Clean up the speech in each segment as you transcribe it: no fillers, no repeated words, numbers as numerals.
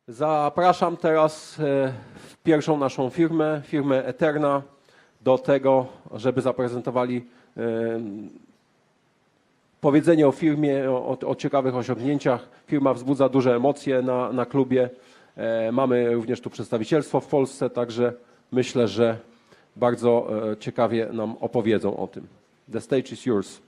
Zapraszam teraz w pierwszą naszą firmę Eterna, do tego, żeby zaprezentowali powiedzenie o firmie, o ciekawych osiągnięciach. Firma wzbudza duże emocje na klubie. Mamy również tu przedstawicielstwo w Polsce, także myślę, że bardzo ciekawie nam opowiedzą o tym. The stage is yours.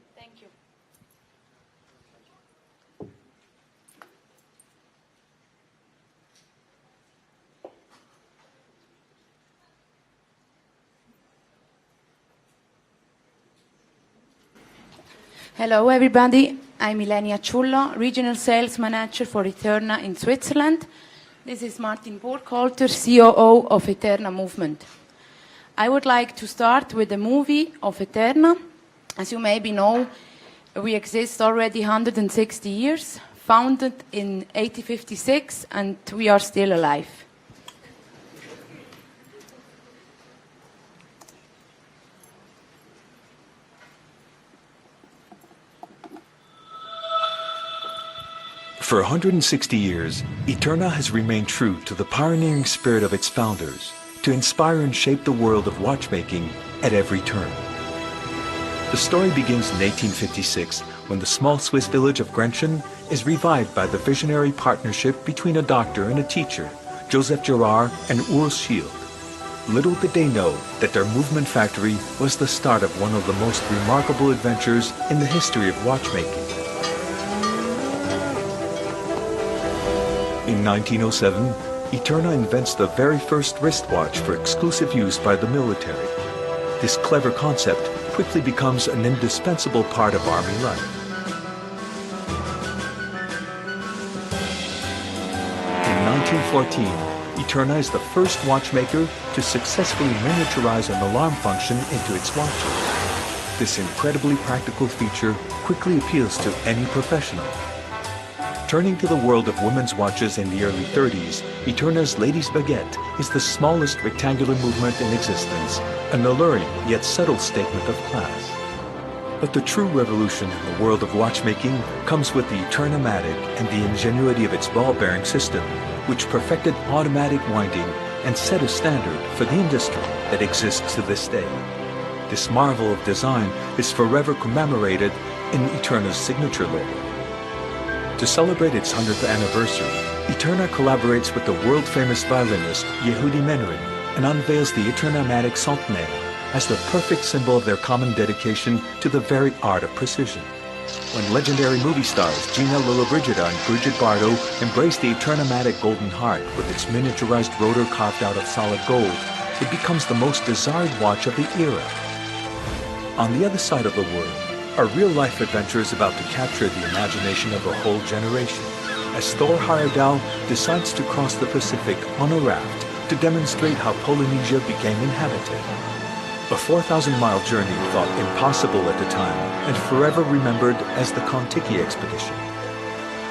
Hello everybody, I'm Ilenia Ciullo, Regional Sales Manager for Eterna in Switzerland. This is Martin Burkhalter, COO of Eterna Movement. I would like to start with the movie of Eterna. As you maybe know, we exist already 160 years, founded in 1856, and we are still alive. For 160 years, Eterna has remained true to the pioneering spirit of its founders, to inspire and shape the world of watchmaking at every turn. The story begins in 1856, when the small Swiss village of Grenchen is revived by the visionary partnership between a doctor and a teacher, Joseph Girard and Urs Schild. Little did they know that their movement factory was the start of one of the most remarkable adventures in the history of watchmaking. In 1907, Eterna invents the very first wristwatch for exclusive use by the military. This clever concept quickly becomes an indispensable part of Army life. In 1914, Eterna is the first watchmaker to successfully miniaturize an alarm function into its watches. This incredibly practical feature quickly appeals to any professional. Turning to the world of women's watches in the early 30s, Eterna's Lady's Baguette is the smallest rectangular movement in existence, an alluring yet subtle statement of class. But the true revolution in the world of watchmaking comes with the Eterna-matic and the ingenuity of its ball-bearing system, which perfected automatic winding and set a standard for the industry that exists to this day. This marvel of design is forever commemorated in Eterna's signature logo. To celebrate its 100th anniversary, Eterna collaborates with the world-famous violinist Yehudi Menuhin and unveils the Eterna-matic Centenaire as the perfect symbol of their common dedication to the very art of precision. When legendary movie stars Gina Lollobrigida and Brigitte Bardot embrace the Eterna-matic Golden Heart with its miniaturized rotor carved out of solid gold, it becomes the most desired watch of the era. On the other side of the world, a real-life adventure is about to capture the imagination of a whole generation, as Thor Heyerdahl decides to cross the Pacific on a raft to demonstrate how Polynesia became inhabited. A 4,000-mile journey thought impossible at the time and forever remembered as the Kon-Tiki expedition.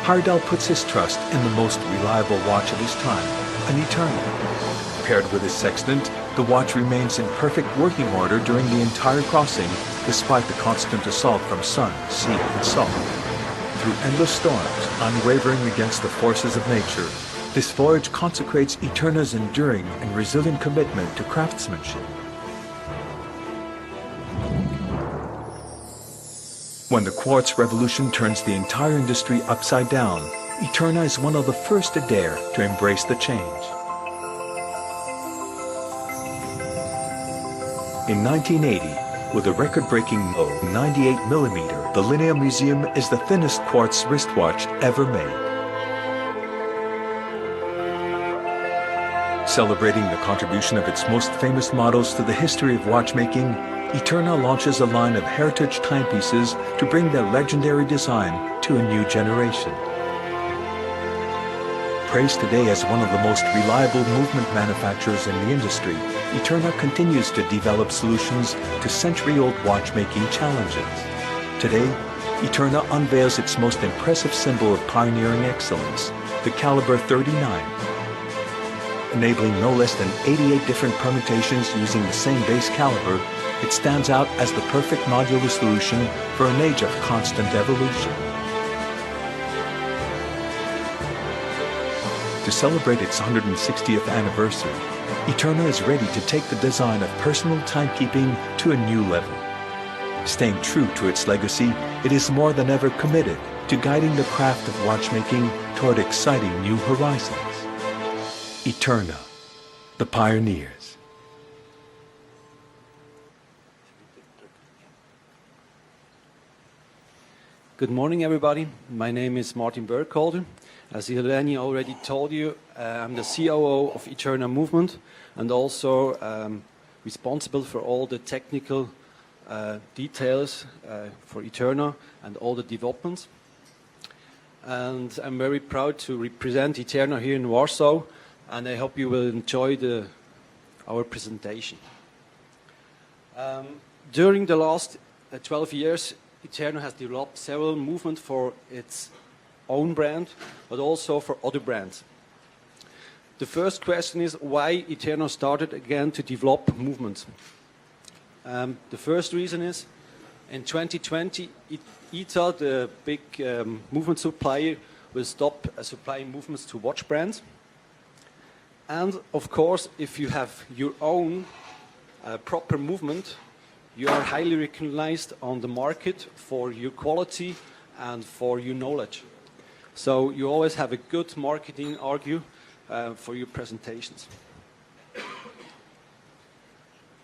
Heyerdahl puts his trust in the most reliable watch of his time, an Eterna. Paired with his sextant, the watch remains in perfect working order during the entire crossing, despite the constant assault from sun, sea, and salt. Through endless storms, unwavering against the forces of nature, this voyage consecrates Eterna's enduring and resilient commitment to craftsmanship. When the quartz revolution turns the entire industry upside down, Eterna is one of the first to dare to embrace the change. In 1980, with a record-breaking low 98mm, the Linea Museum is the thinnest quartz wristwatch ever made. Celebrating the contribution of its most famous models to the history of watchmaking, Eterna launches a line of heritage timepieces to bring their legendary design to a new generation. Praised today as one of the most reliable movement manufacturers in the industry, Eterna continues to develop solutions to century-old watchmaking challenges. Today, Eterna unveils its most impressive symbol of pioneering excellence, the caliber 39. Enabling no less than 88 different permutations using the same base caliber, it stands out as the perfect modular solution for an age of constant evolution. To celebrate its 160th anniversary, Eterna is ready to take the design of personal timekeeping to a new level. Staying true to its legacy, it is more than ever committed to guiding the craft of watchmaking toward exciting new horizons. Eterna, the pioneers. Good morning, everybody. My name is Martin Burkholder. As Eleni already told you, I'm the COO of Eterna Movement and also responsible for all the technical details for Eterna and all the developments. And I'm very proud to represent Eterna here in Warsaw, and I hope you will enjoy our presentation. During the last 12 years, Eterna has developed several movements for its own brand, but also for other brands. The first question is why Eterna started again to develop movements. The first reason is in 2020, ETA, the big movement supplier, will stop supplying movements to watch brands. And of course, if you have your own proper movement, you are highly recognized on the market for your quality and for your knowledge. So you always have a good marketing argument for your presentations.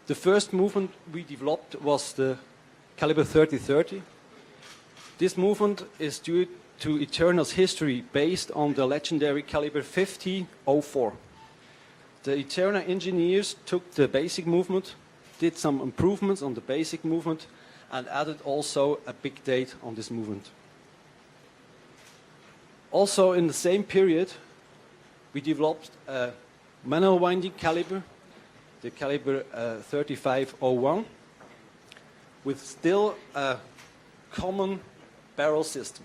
The first movement we developed was the caliber 3030. This movement is due to Eterna's history based on the legendary caliber 5004. The Eterna engineers took the basic movement, did some improvements on the basic movement, and added also a big date on this movement. Also in the same period, we developed a manual winding caliber, the caliber 3501, with still a common barrel system.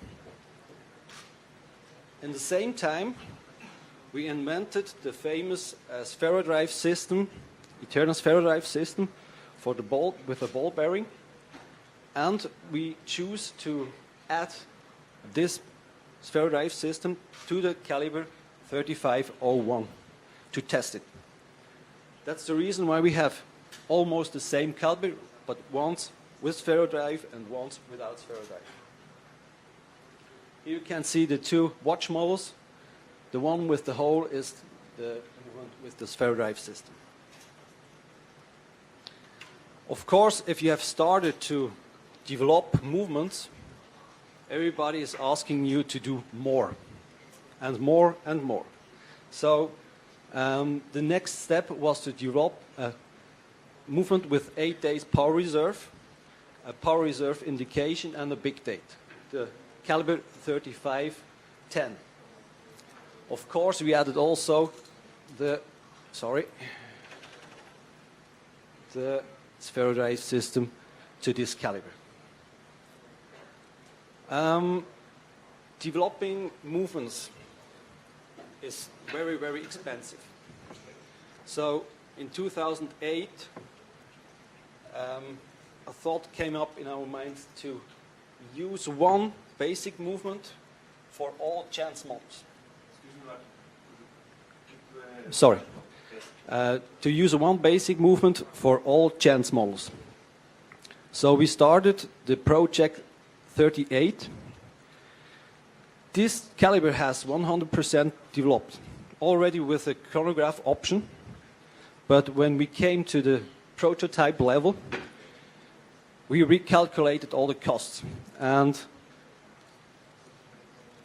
In the same time, we invented the famous spherodrive system, Eterna spherodrive system, for the ball with a ball bearing, and we choose to add this spherodrive system to the caliber 3501 to test it. That's the reason why we have almost the same caliber, but once with spherodrive and once without spherodrive. Here you can see the two watch models. The one with the hole is the one with the spherodrive system. Of course, if you have started to develop movements, everybody is asking you to do more and more and more. So the next step was to develop a movement with 8 days power reserve, a power reserve indication, and a big date, the caliber 3510. Of course, we added also the spherodrive system to this caliber. Developing movements is very, very expensive. So in 2008, a thought came up in our minds to use one basic movement for all chance models. Sorry. To use one basic movement for all chance models. So we started the project 38. This caliber has 100% developed, already with a chronograph option. But when we came to the prototype level, we recalculated all the costs. And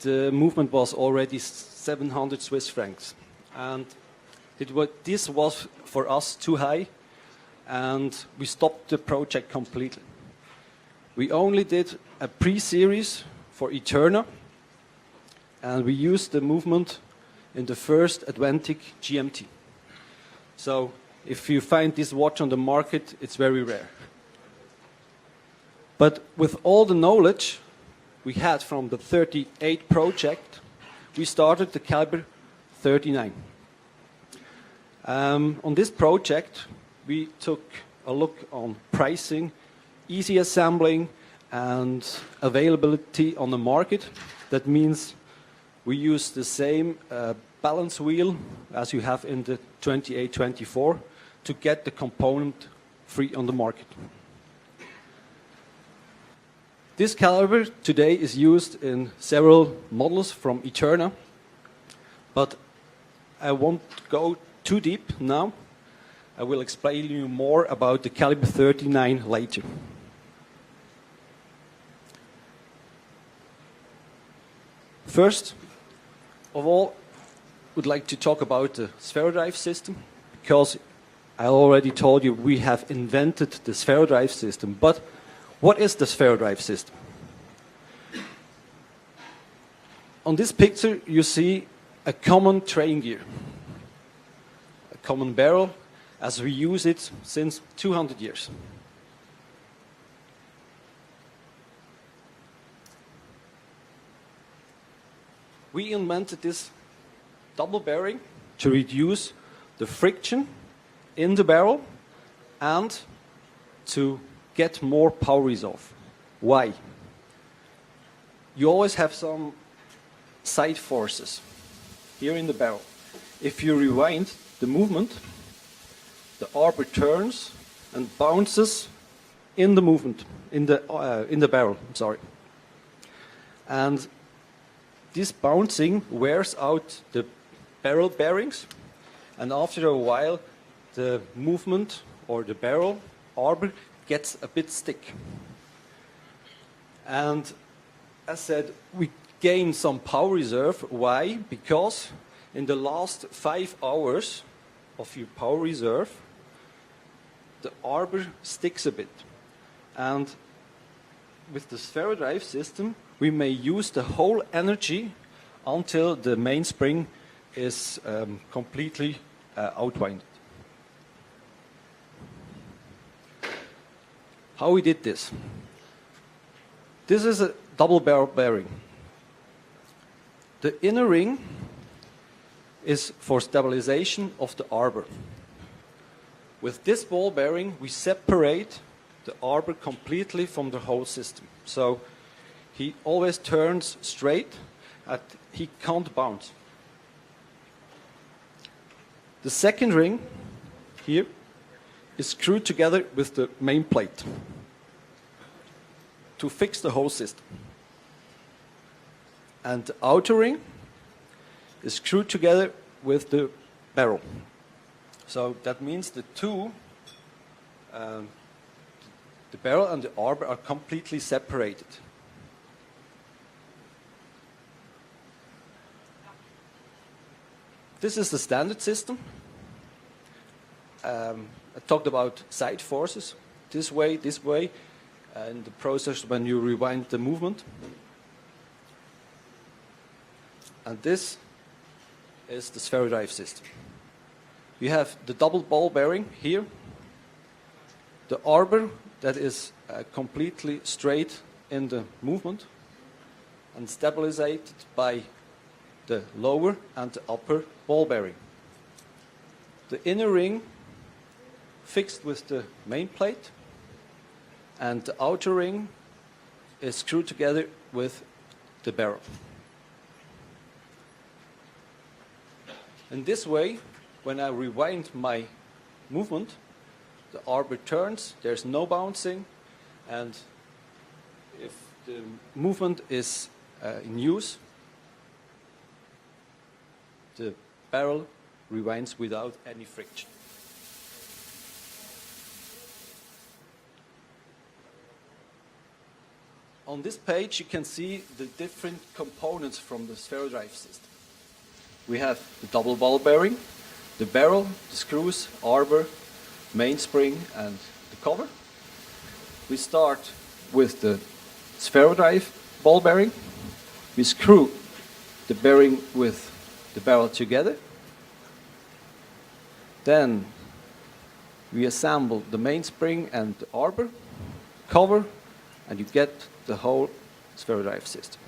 the movement was already 700 Swiss francs. And this was for us too high, and we stopped the project completely. We only did a pre-series for Eterna, and we used the movement in the first Atlantic GMT. So if you find this watch on the market, it's very rare. But with all the knowledge we had from the 38 project, we started the caliber 39. On this project, we took a look on pricing, easy assembling, and availability on the market. That means we use the same balance wheel as you have in the 2824 to get the component free on the market. This caliber today is used in several models from Eterna, but I won't go too deep now. I will explain you more about the caliber 39 later. First of all, I would like to talk about the spherodrive system, because I already told you we have invented the spherodrive system. But what is the spherodrive system? On this picture you see a common train gear, a common barrel as we use it since 200 years. We invented this double bearing to reduce the friction in the barrel and to get more power reserve. Why? You always have some side forces here in the barrel. If you rewind the movement, the arbor turns and bounces in the movement, in the barrel, sorry. And this bouncing wears out the barrel bearings, and after a while the movement or the barrel arbor gets a bit stick. And as said, we gain some power reserve. Why? Because in the last 5 hours of your power reserve, the arbor sticks a bit. And with the spherodrive system, we may use the whole energy until the mainspring is completely outwinded. How we did this? This is a double barrel bearing. The inner ring is for stabilization of the arbor. With this ball bearing, we separate the arbor completely from the whole system. So he always turns straight and he can't bounce. The second ring here is screwed together with the main plate to fix the whole system. And the outer ring is screwed together with the barrel. So that means the two, the barrel and the arbor are completely separated. This is the standard system. I talked about side forces, this way, and the process when you rewind the movement. And this is the spherodrive system. You have the double ball bearing here, the arbor that is completely straight in the movement and stabilized by the lower and the upper ball bearing. The inner ring fixed with the main plate, and the outer ring is screwed together with the barrel. In this way, when I rewind my movement, the arbor turns, there's no bouncing, and if the movement is in use, the barrel rewinds without any friction. On this page you can see the different components from the spherodrive system. We have the double ball bearing, the barrel, the screws, arbor, mainspring and the cover. We start with the spherodrive ball bearing. We screw the bearing with the barrel together. Then we assemble the mainspring and the arbor, cover, and you get the whole spherodrive system.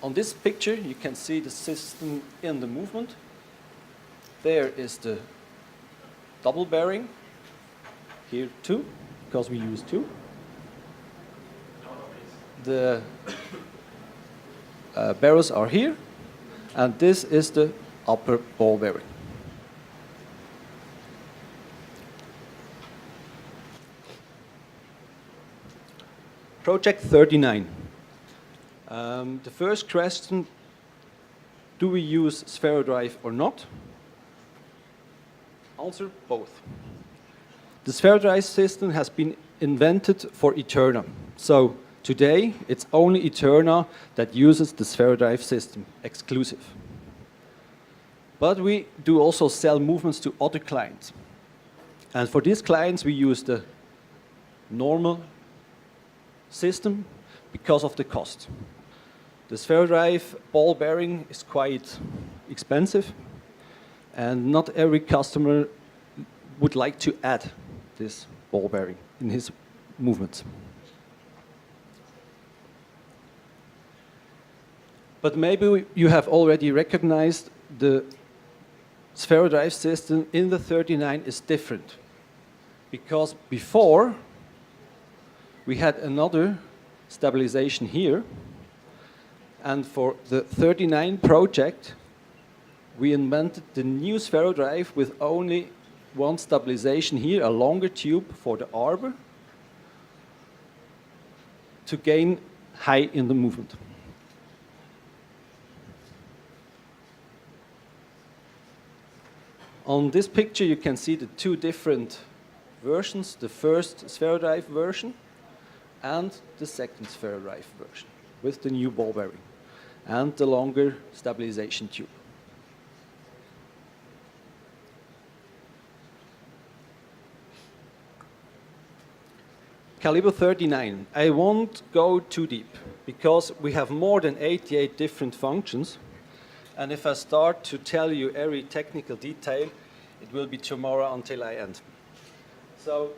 On this picture you can see the system in the movement. There is the double bearing, here two, because we use two. the barrels are here, and this is the upper ball bearing. Project 39. The first question, do we use spherodrive or not? Answer, both. The spherodrive system has been invented for Eterna. So today, it's only Eterna that uses the spherodrive system, exclusive. But we do also sell movements to other clients. And for these clients, we use the normal system because of the cost. The spherodrive ball bearing is quite expensive, and not every customer would like to add this ball bearing in his movements. But maybe you have already recognized the spherodrive system in the 39 is different, because before we had another stabilization here, and for the 39 project we invented the new spherodrive with only one stabilization here, a longer tube for the arbor to gain high in the movement. On this picture you can see the two different versions, the first spherodrive version and the second spherodrive version with the new ball bearing and the longer stabilization tube. Caliber 39. I won't go too deep because we have more than 88 different functions, and if I start to tell you every technical detail, it will be tomorrow until I end. So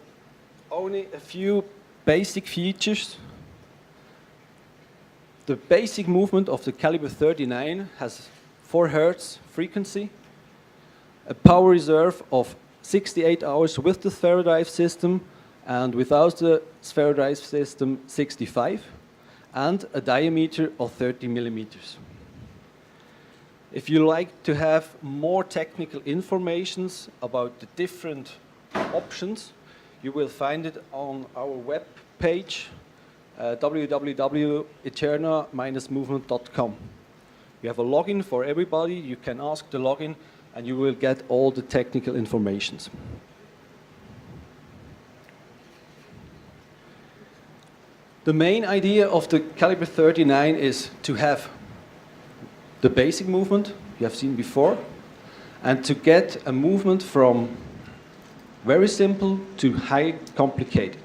only a few basic features. The basic movement of the Caliber 39 has 4 Hz frequency, a power reserve of 68 hours with the spherodrive system, and without the spherodrive system 65, and a diameter of 30 millimeters. If you like to have more technical informations about the different options, you will find it on our web page, www.eterna-movement.com. We have a login for everybody. You can ask the login and you will get all the technical informations. The main idea of the Caliber 39 is to have the basic movement you have seen before, and to get a movement from very simple to high complicated.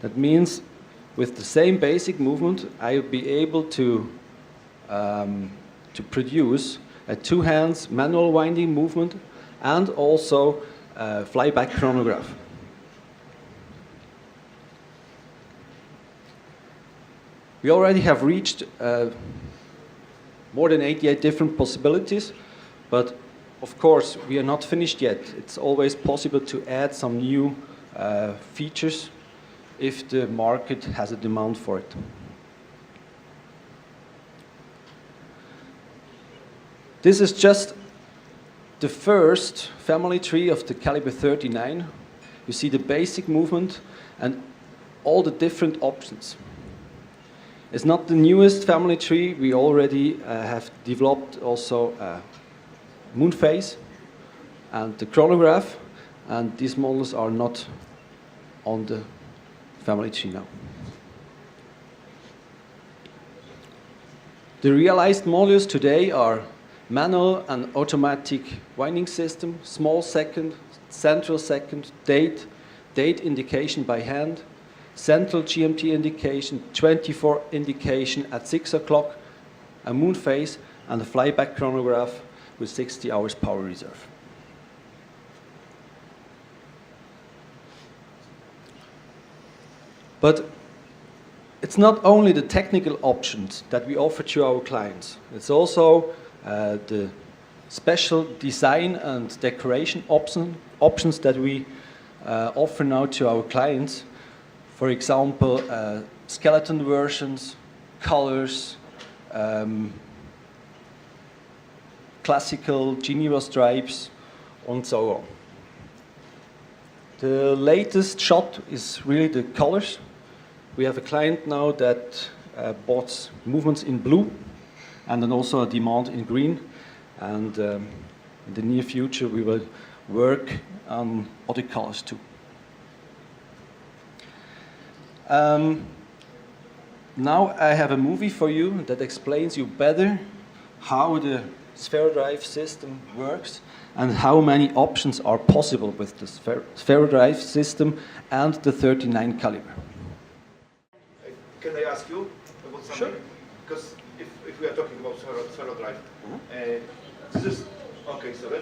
That means with the same basic movement, I will be able to produce a 2 hands manual winding movement and also a flyback chronograph. We already have reached more than 88 different possibilities, but of course we are not finished yet. It's always possible to add some new features if the market has a demand for it. This is just the first family tree of the Caliber 39. You see the basic movement and all the different options. It's not the newest family tree. We already have developed also moon phase and the chronograph, and these models are not on the family tree now. The realized modules today are manual and automatic winding system, small second, central second, date indication by hand, central GMT indication, 24 indication at 6 o'clock, a moon phase, and a flyback chronograph with 60 hours power reserve. But it's not only the technical options that we offer to our clients. It's also the special design and decoration options that we offer now to our clients. For example, skeleton versions, colors, classical Geneva stripes, and so on. The latest shot is really the colors. We have a client now that bought movements in blue, and then also a demand in green. And in the near future, we will work on other colors too. Now I have a movie for you that explains you better how the spherodrive system works and how many options are possible with the spherodrive system and the 39 caliber. Can I ask you about something? Sure. Because if we are talking about spherodrive, this is... Okay, sorry.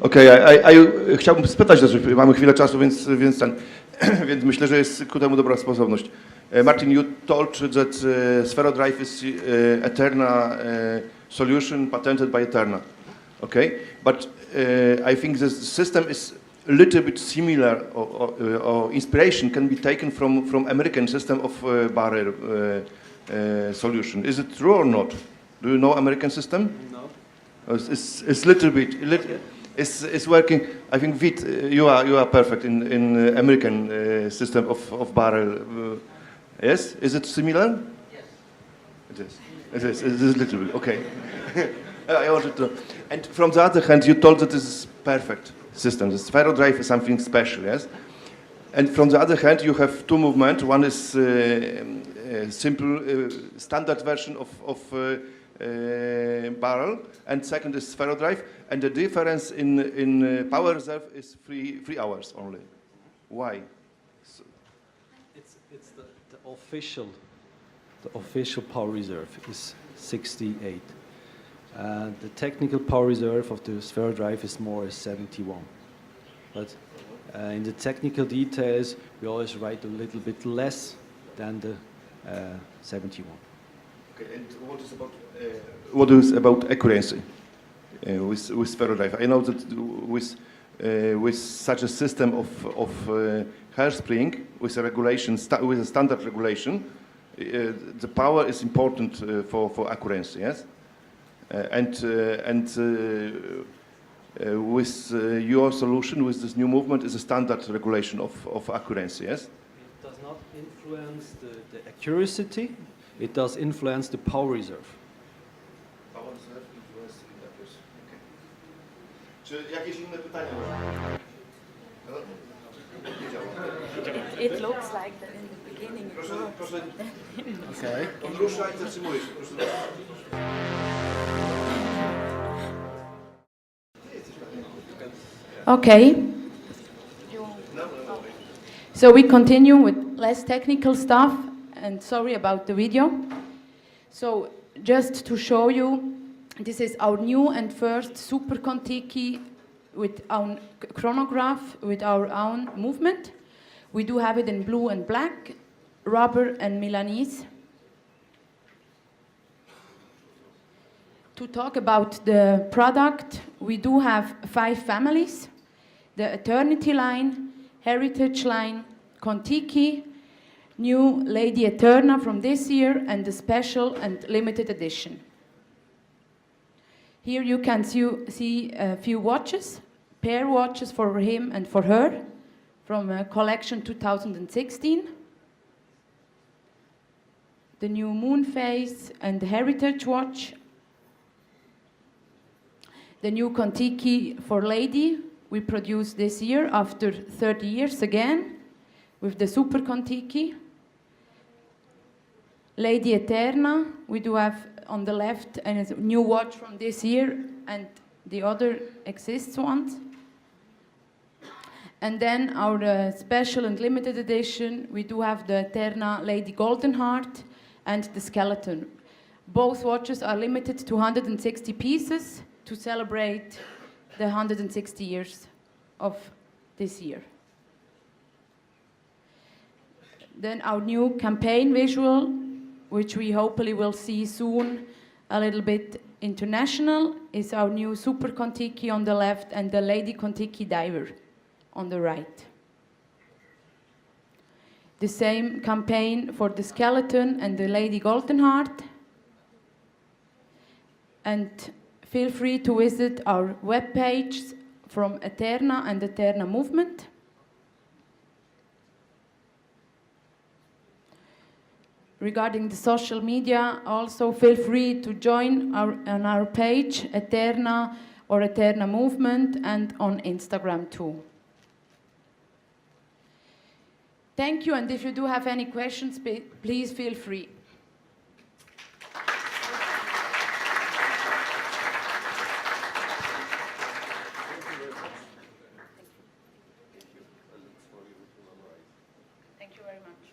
Okej, chciałbym spytać, że mamy chwilę czasu, więc więc myślę, że jest ku temu dobra sposobność. Martin, you told that spherodrive is Eterna solution patented by Eterna. Okay, but I think the system is a little bit similar, or inspiration can be taken from American system of barrel solution. Is it true or not? Do you know American system? No. It's little bit. It's working. I think you are perfect in American system of barrel. Yes, is it similar? Yes. It is. It is a little bit. Okay. I wanted to. And from the other hand, you told that this is perfect system. The spherodrive is something special. Yes. And from the other hand, you have two movements. One is simple standard version of barrel, and second is spherodrive, and the difference in power reserve is 3 hours only. Why? So It's the official power reserve is 68. The technical power reserve of the spherodrive is more 71. But in the technical details, we always write a little bit less than the 71. Okay, and what is about accuracy with spherodrive? I know that with such a system of hairspring, with a regulation, with a standard regulation, the power is important for accuracy. Yes, with your solution, with this new movement, is a standard regulation of accuracy. Yes. It does not influence the accuracy. It does influence the power reserve. Power reserve influence the accuracy. Okay. Czy jakieś inne pytania? It looks like that in the beginning. Proszę. Okay. On rusza i zatrzymuje się. Proszę. Okay. So we continue with less technical stuff, and sorry about the video. So just to show you, this is our new and first Super Contiki with our chronograph, with our own movement. We do have it in blue and black, rubber and Milanese. To talk about the product, we do have 5 families: the Eternity line, Heritage line, Contiki, new Lady Eterna from this year, and the special and limited edition. Here you can see a few watches, pair watches for him and for her, from collection 2016. The new moon phase and the heritage watch. The new Contiki for Lady we produced this year after 30 years again with the Super Contiki. Lady Eterna, we do have on the left a new watch from this year, and the other exists ones. And then our special and limited edition, we do have the Eterna Lady Golden Heart and the Skeleton. Both watches are limited to 160 pieces to celebrate the 160 years of this year. Then our new campaign visual, which we hopefully will see soon a little bit international, is our new Super Contiki on the left and the Lady Contiki Diver on the right. the same campaign for the skeleton and the Lady Golden Heart. And feel free to visit our webpage from Eterna and Eterna movement. Regarding the social media, also feel free to join on our page, Eterna or Eterna movement, and on Instagram too. Thank you, and if you do have any questions, please feel free. Thank you very much.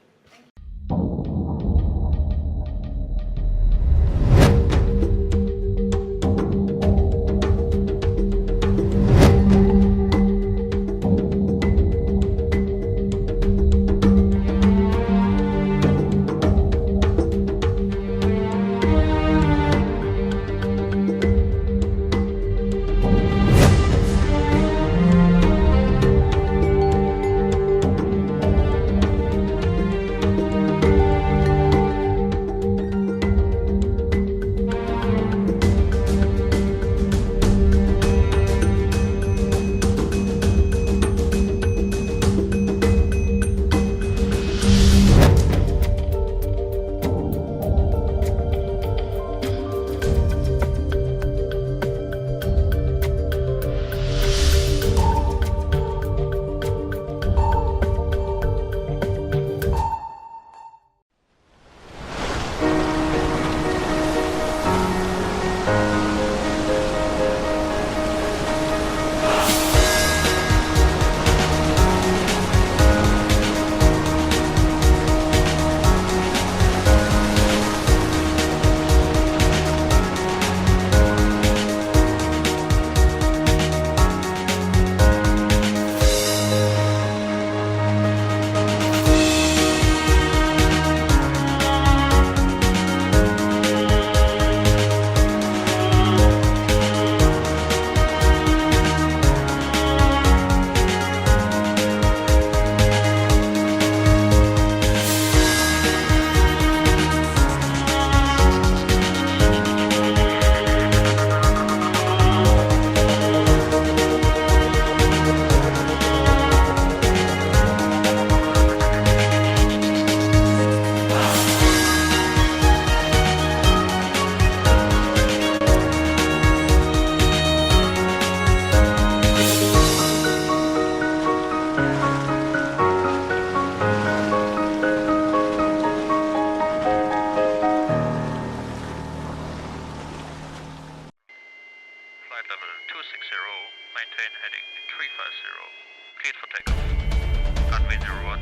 Flight level 260, maintain heading 350, cleared for takeoff. Runway 01,